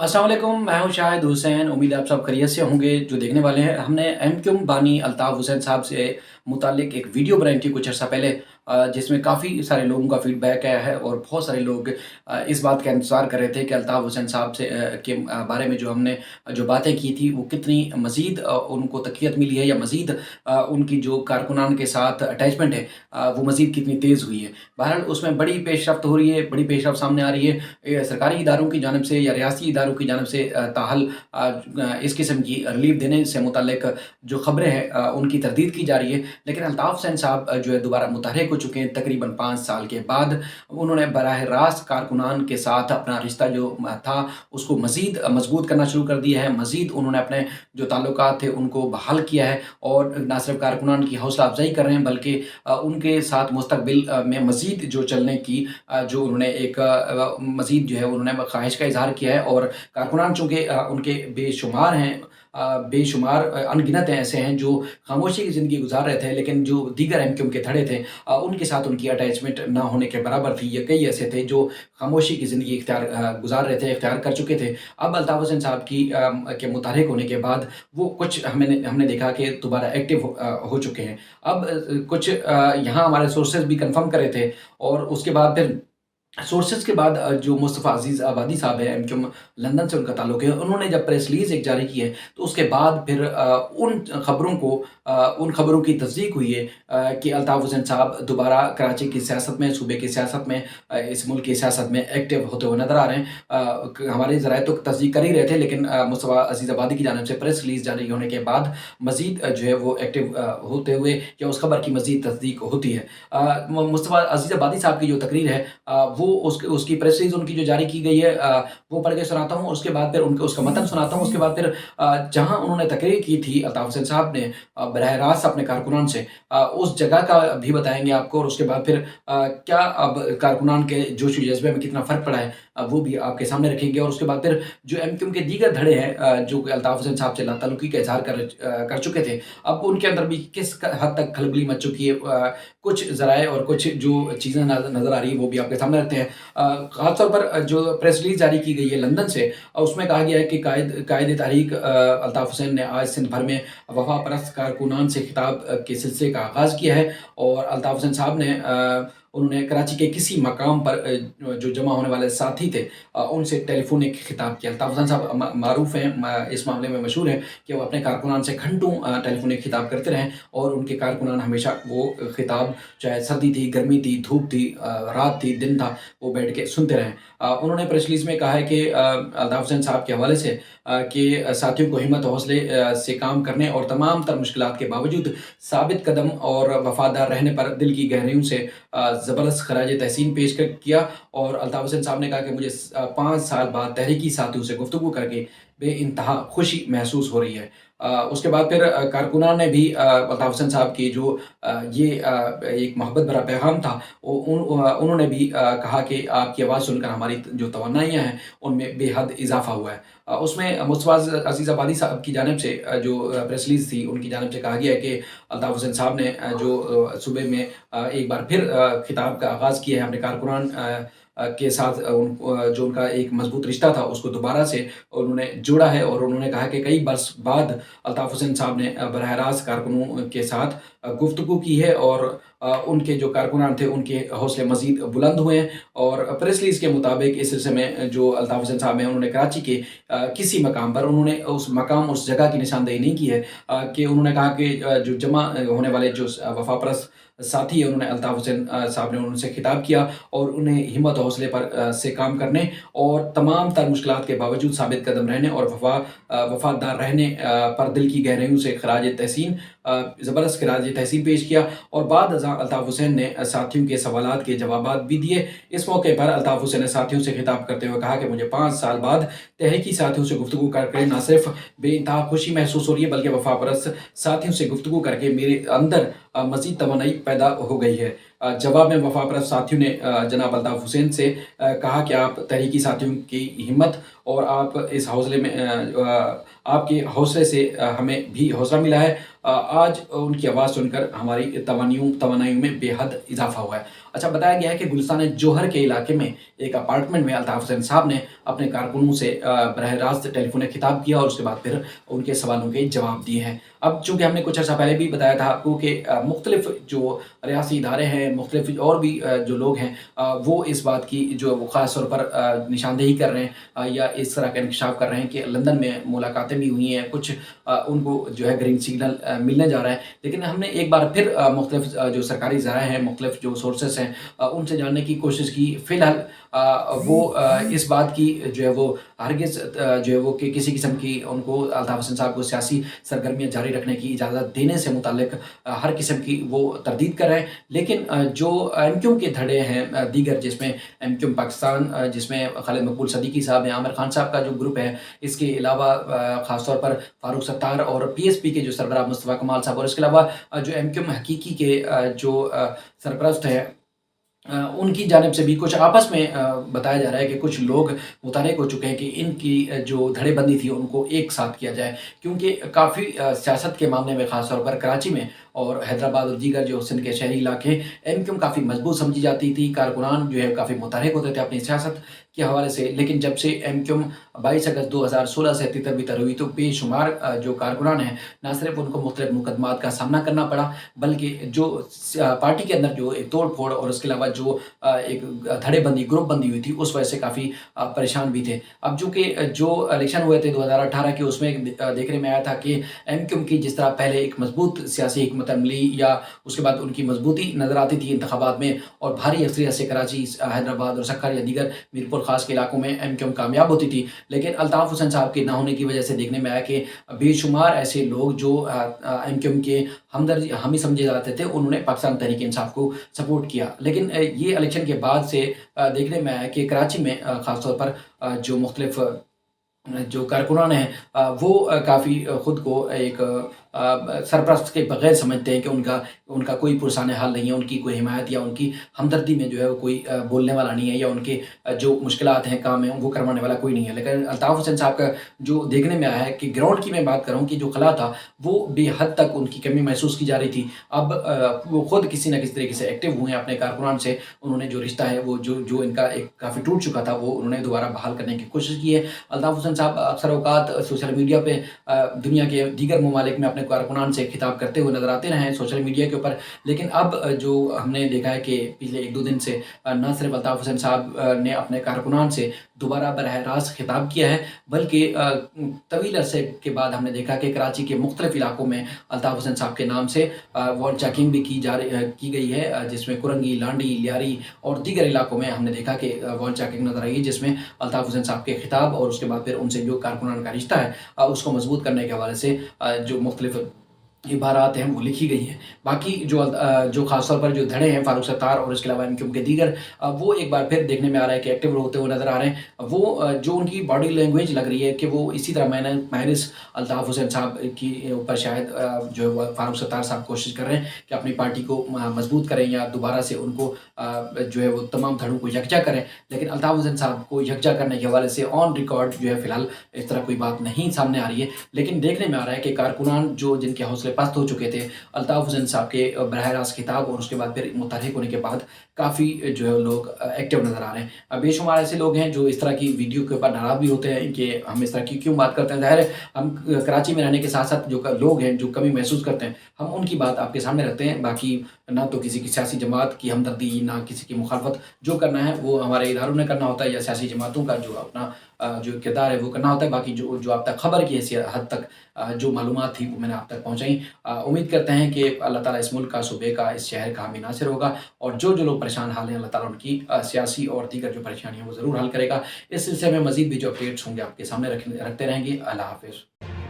अस्सलाम वालेकुम, मैं हूँ शाहिद हुसैन। उम्मीद है आप सब खैरियत से होंगे। जो देखने वाले हैं, हमने एमक्यूम बानी अल्ताफ़ हुसैन साहब से मुतालिक एक वीडियो बनाई थी कुछ अर्सा पहले, जिसमें काफ़ी सारे लोगों का फ़ीडबैक आया है और बहुत सारे लोग इस बात का इंतज़ार कर रहे थे कि अल्ताफ़ हुसैन साहब से के बारे में जो हमने जो बातें की थी वो कितनी मज़ीद उनको तक़वियत मिली है या मज़ीद उनकी जो कारकुनान के साथ अटैचमेंट है वो मज़ीद कितनी तेज़ हुई है। बहरहाल उसमें बड़ी पेशरफ़्त हो रही है, बड़ी पेशरफ़्त सामने आ रही है। सरकारी इदारों की जानिब से या रियासती इदारों की जानिब से ताहल इस किस्म की रिलीफ देने से मुतल्लिक जो ख़बरें हैं उनकी तरदीद की जा रही है। लेकिन अल्ताफ़ हुसैन साहब जो है दोबारा मुतहर्रिक हो चुके हैं तकरीबन 5 साल के बाद। उन्होंने बराह रास्त कारकुनान के साथ अपना रिश्ता जो था उसको मज़ीद मज़बूत करना शुरू कर दिया है। मज़ीद उन्होंने अपने जो ताल्लुकात थे उनको बहाल किया है और ना सिर्फ़ कारकुनान की हौसला अफ़ज़ाई कर रहे हैं बल्कि उनके साथ मुस्तक़बिल में मज़ीद जो चलने की जो उन्होंने एक मज़ीद जो है उन्होंने ख़्वाहिश का इज़हार किया है। और कारकुनान चूँकि उनके बेशुमार हैं, बेशुमार अनगिनत हैं ऐसे हैं जो खामोशी की ज़िंदगी गुज़ार रहे थे, लेकिन जो दीगर एमक्यूम के धड़े थे उनके साथ उनकी अटैचमेंट ना होने के बराबर थी। या कई ऐसे थे जो खामोशी की ज़िंदगी गुज़ार रहे थे, इख्तियार कर चुके थे। अब अल्ताफ़ हुसैन साहब के मुतहर्रिक होने के बाद वो कुछ हमने देखा कि दोबारा एक्टिव हो चुके हैं। अब कुछ यहाँ हमारे सोर्सेज़ भी कन्फर्म कर रहे थे और उसके बाद फिर सोर्सेज़ के बाद जो मुस्तफ़ा अज़ीज़ आबादी साहब हैं, एमक्यूम लंदन से उनका ताल्लुक है, उन्होंने जब प्रेस रिलीज़ एक जारी की है, तो उसके बाद फिर उन खबरों की तस्दीक हुई है कि अल्ताफ़ हुसैन साहब दोबारा कराची की सियासत में, सूबे की सियासत में, इस मुल्क की सियासत में एक्टिव होते हुए नज़र आ रहे हैं। हमारे ज़राए तो तस्दीक कर ही रहे थे, लेकिन मुस्तफ़ा अज़ीज़ आबादी की जानिब से प्रेस रिलीज़ जारी होने के बाद मज़ीद जो है वो एक्टिव होते हुए या उस खबर की मज़ीद तस्दीक होती है। मुस्तफ़ा अज़ीज़ आबादी साहब की जो तकरीर है वो उसकी प्रेस रिलीज़ उनकी जो जारी की गई है वो पढ़ के सुनाता हूँ। उसके बाद फिर उनके उसका मतन सुनाता हूँ। उसके बाद फिर जहाँ उन्होंने तकरीर की थी अल्ताफ़ हुसैन साहब ने बराह रास्त अपने कारकुनान से, उस जगह का भी बताएँगे आपको। और उसके बाद फिर क्या अब कारकुनान के जोश व जज़्बे में कितना फ़र्क पड़ा है वो भी आपके सामने रखेंगे। और उसके बाद फिर जो एमक्यूम के दीगर धड़े हैं जो कि अल्ताफ़ हुसैन साहब से ताल्लुकी का इज़हार कर चुके थे, अब उनके अंदर भी किस हद तक खलबली मच चुकी है। कुछ ज़राए और कुछ जो चीज़ें नज़र आ रही हैं वो भी आपके सामने रखते हैं। ख़ास तौर पर जो प्रेस रिलीज़ जारी की गई है लंदन से, उसमें कहा गया है कि कायद तहरीक अल्ताफ़ हुसैन ने आज सिंध भर में वफ़ा परस्त कारकुनान से खिताब के सिलसिले का आगाज़ किया है। और अल्ताफ़ हुसैन साहब ने उन्होंने कराची के किसी मकाम पर जो जमा होने वाले साथी थे उनसे टेलीफ़ोनिक खिताब किया। अल्ताफ़ हुसैन साहब मारूफ़ हैं, इस मामले में मशहूर हैं कि वो अपने कारकुनान से घंटों टेलीफ़ोनिक खिताब करते रहे और उनके कारकुनान हमेशा वो खिताब, चाहे सर्दी थी, गर्मी थी, धूप थी, रात थी, दिन था, वो बैठ के सुनते रहें। उन्होंने प्रेस रिलीज़ में कहा है कि अल्ताफ़ हुसैन साहब के हवाले से कि साथियों को हिम्मत और हौसले से काम करने और तमाम तर मुश्किलात के बावजूद साबित कदम और वफ़ादार रहने पर दिल की गहराइयों से ज़बरदस्त ख़राज तहसीन पेश किया। और अल्ताफ़ हुसैन साहब ने कहा कि मुझे 5 साल बाद तहरीकी साथियों से गुफ्तगू करके बेइंतहा खुशी महसूस हो रही है। उसके बाद फिर कारकुनान ने भी अल्ताफ़ हुसैन साहब की जो एक मोहब्बत भरा पैगाम था उन्होंने भी कहा कि आपकी आवाज़ सुनकर हमारी जो तमन्नाइयाँ हैं उनमें बेहद इज़ाफ़ा हुआ है। उसमें मुस्तफ़ा अज़ीज़ आबादी साहब की जानिब से जो प्रेस रिलीज़ थी उनकी जानिब से कहा गया है कि अल्ताफ़ हुसैन साहब ने जो सूबे में एक बार फिर खिताब का आगाज़ किया है अपने कारकुनान के साथ, जो उनका एक मज़बूत रिश्ता था उसको दोबारा से उन्होंने जोड़ा है। और उन्होंने कहा कि कई बरस बाद अल्ताफ़ हुसैन साहब ने बराह रास्त कारकुनों के साथ गुफ्तगू की है और उनके जो कारकुनान थे उनके हौसले मज़ीद बुलंद हुए हैं। और प्रेस रिलीज़ के मुताबिक इस सिलसिले में जो अल्ताफ़ हुसैन साहब हैं उन्होंने कराची के किसी मकाम पर, उन्होंने उस मकाम उस जगह की निशानदेही नहीं की है, कि उन्होंने कहा कि जो जमा होने वाले जो वफ़ा परस्त साथी है उन्होंने अल्ताफ़ हुसैन साहब ने उनसे खिताब किया और उन्हें हिम्मत और हौसले पर से काम करने और तमाम तर मुश्किलात के बावजूद साबित कदम रहने और वफ़ादार रहने पर दिल की गहराइयों से ख़राज तहसीन ज़बरदस्त ख़राज तहसीन पेश किया। और बाद अज़ां अल्ताफ़ हुसैन ने साथियों के सवालात के जवाबात भी दिए। इस मौके पर अल्ताफ़ हुसैन ने साथियों से खिताब करते हुए कहा कि मुझे 5 साल बाद तहरीकी साथियों से गुफ्तगू करके न सिर्फ़ बेइंतहा खुशी महसूस हो रही है बल्कि वफ़ा परस्त साथियों से गुफ्तगू करके मेरे अंदर मज़ीद तमन्नाई पैदा हो गई है। जवाब में वफ़ा परस्त साथियों ने जनाब अल्ताफ़ हुसैन से कहा कि आप तहरीकी साथियों की हिम्मत और आप इस हौसले में आपके हौसले से हमें भी हौसला मिला है। आज उनकी आवाज़ सुनकर हमारी तमन्नाइयों में बेहद इज़ाफ़ा हुआ है। अच्छा, बताया गया है कि गुलिस्तान जौहर के इलाके में एक अपार्टमेंट में अल्ताफ़ हुसैन साहब ने अपने कारकुनों से बरह रास्त टेलीफ़ोन खिताब किया और उसके बाद फिर उनके सवालों के जवाब दिए हैं। अब चूँकि हमने कुछ अर्सा पहले भी बताया था आपको कि मुख्तलिफ़ जो रियासी इदारे हैं, मुख्तलिफ़ और भी जो लोग हैं, वो इस बात की जो वो ख़ास तौर पर निशानदेही कर रहे हैं, या इस तरह का इंकशाफ कर रहे हैं कि लंदन में मुलाकातें भी हुई हैं, कुछ उनको जो है ग्रीन सिग्नल मिलने जा रहा है। लेकिन हमने एक बार फिर मुख्तलिफ़ जो सरकारी ज़राए हैं, मुख्तलिफ़ जो सोर्सेज़ हैं, उनसे जानने की कोशिश की। फ़िलहाल वो इस बात की जो है वो हरगिज़ जो है वो कि किसी किस्म की उनको अल्ताफ़ हुसैन साहब को सियासी सरगर्मियाँ जारी रखने की इजाज़त देने से मुताल्लिक़ हर किस्म की वो तरदीद कर रहे हैं। लेकिन जो एमक्यूएम के धड़े हैं दीगर, जिसमें एमक्यूएम पाकिस्तान, जिसमें खालिद मकबूल सदीकी साहब हैं, आमिर खान साहब का जो ग्रुप है, इसके अलावा ख़ास तौर पर फ़ारूक सत्तार और पीएसपी के जो सरबराह मुस्तफ़ा कमाल साहब, और इसके अलावा जो एमक्यूएम हकीकी के जो सरपरस्त हैं, उनकी जानिब से भी कुछ आपस में बताया जा रहा है कि कुछ लोग मुतहर्रिक हो चुके हैं कि इनकी जो धड़ेबंदी थी उनको एक साथ किया जाए, क्योंकि काफ़ी सियासत के मामले में ख़ास तौर पर कराची में और हैदराबाद और दीगर जो सिंध के शहरी इलाके, एमक्यूएम काफ़ी मजबूत समझी जाती थी। कारकुनान जो है काफ़ी मुतहर्रिक होते थे अपनी सियासत के हवाले से। लेकिन जब से एमक्यूएम 22 अगस्त 2016 से तितर-बितर हुई, तो बेशुमार जो कारकुनान हैं, ना सिर्फ उनको मुख्तलिफ मुकदमात का सामना करना पड़ा, बल्कि जो पार्टी के अंदर जो एक तोड़-फोड़ और उसके अलावा जो एक धड़ेबंदी, ग्रुपबंदी हुई थी, उस वजह से काफ़ी परेशान भी थे। अब चूँकि जो इलेक्शन हुए थे 2018 के, उसमें देखने में आया था कि एमक्यूएम की जिस तरह पहले एक मजबूत सियासी हिकमत अमली या उसके बाद उनकी मजबूती नज़र आती थी इंतखाबात में, और भारी अक्सरियत से कराची, हैदराबाद और सक्खर या दीगर मीरपुर ख़ास के इलाकों में एमक्यूएम कामयाब होती थी। लेकिन अल्ताफ़ हुसैन साहब के ना होने की वजह से देखने में आया कि बेशुमार ऐसे लोग जो एमक्यूएम के हामी समझे जाते थे, उन्होंने पाकिस्तान तहरीक इंसाफ को सपोर्ट किया। लेकिन ये इलेक्शन के बाद से देखने में आया कि कराची में ख़ास तौर पर जो मुख्तलिफ जो कारकुनान हैं, वो काफ़ी खुद को एक सरपरस्त के बगैर समझते हैं कि उनका उनका कोई पुरसान हाल नहीं है, उनकी कोई हिमायत या उनकी हमदर्दी में जो है वो कोई बोलने वाला नहीं है, या उनके जो मुश्किलात हैं, काम हैं, वो करवाने वाला कोई नहीं है। लेकिन अल्ताफ़ हुसैन साहब का जो देखने में आया है कि ग्राउंड की मैं बात कर रहा हूँ कि जो खला था, वो बेहद तक उनकी कमी महसूस की जा रही थी। अब वो खुद किसी न किसी तरीके से एक्टिव हुए हैं अपने कारकुनान से। उन्होंने जो रिश्ता है, वो जो जो इनका एक काफ़ी टूट चुका था, वो उन्होंने दोबारा बहाल करने की कोशिश की है। अल्ताफ़ हुसैन साहब अक्सर औक़ात सोशल मीडिया पे दुनिया के दीगर ममालिक में अपने कारकुनान से खिताब करते हुए नज़र आते रहे हैं सोशल मीडिया के ऊपर। लेकिन अब जो हमने देखा है कि पिछले 1-2 दिन से ना सिर्फ अल्ताफ़ हुसैन साहब ने अपने कारकुनान से दोबारा बरह रास्त खिताब किया है, बल्कि तवील अरसे के बाद हमने देखा कि कराची के मुख्तलिफ इलाकों में अल्ताफ़ हुसैन साहब के नाम से वॉल चेकिंग भी की गई है, जिसमें कुरंगी, लांडी, लियारी और दीगर इलाकों में हमने देखा कि वॉल चेकिंग नज़र आई है, जिसमें अल्ताफ़ हुसैन साहब के खिताब और उसके बाद फिर उनसे जो कारकुनान का रिश्ता है, उसको मजबूत करने के हवाले से जो मुख्तलिफ इबारात हैं, वो लिखी गई हैं। बाकी जो ख़ास तौर पर जो धड़े हैं फ़ारूक सत्तार और इसके अलावा एमक्यूएम के दीगर, वो एक बार फिर देखने में आ रहा है कि एक्टिव होते हुए नज़र आ रहे हैं। वो जो उनकी बॉडी लैंग्वेज लग रही है कि वो इसी तरह माइनस अल्ताफ़ हुसैन साहब की ऊपर शायद जो है वो फ़ारूक सत्तार साहब कोशिश कर रहे हैं कि अपनी पार्टी को मजबूत करें या दोबारा से उनको जो है वो तमाम धड़ों को यकजा करें। लेकिन अल्ताफ़ हुसैन साहब को यकजा करने के हवाले से ऑन रिकॉर्ड जो है फ़िलहाल इस तरह कोई बात नहीं सामने आ रही है। लेकिन देखने में आ रहा है कि कारकुनान जो जिनके हौसले पस्त हो चुके थे, अल्ताफ़ हुसैन साहब के बरह रास्त खिताब और उसके बाद फिर मुतहर्रिक होने के बाद काफ़ी जो है लोग एक्टिव नज़र आ रहे हैं। बेशुमार ऐसे लोग हैं जो इस तरह की वीडियो के ऊपर नाराज़ भी होते हैं कि हम इस तरह की क्यों बात करते हैं। ज़ाहिर है, हम कराची में रहने के साथ-साथ जो लोग हैं, जो कमी महसूस करते हैं, हम उनकी बात आपके सामने रखते हैं। बाकी ना तो किसी की सियासी जमात की हमदर्दी, ना किसी की मुखालफत। जो करना है वो हमारे इदारों ने करना होता है, या सियासी जमातों का जो अपना जो किरदार है वो करना होता है। बाकी जो जो आप तक खबर की हद तक जो मालूमात थी वो मैंने आप तक पहुँचाई। उम्मीद करते हैं कि अल्लाह ताला इस मुल्क का, सूबे का, इस शहर का हामी नासिर होगा, और जो लोग परेशान हाल हैं, अल्लाह ताला उनकी सियासी और दीगर जो परेशानियाँ हैं वो ज़रूर हल करेगा। इस सिलसिले में मज़ीद भी जो अपडेट्स होंगे आपके सामने रखते रहेंगे। अल्लाह हाफ़िज़।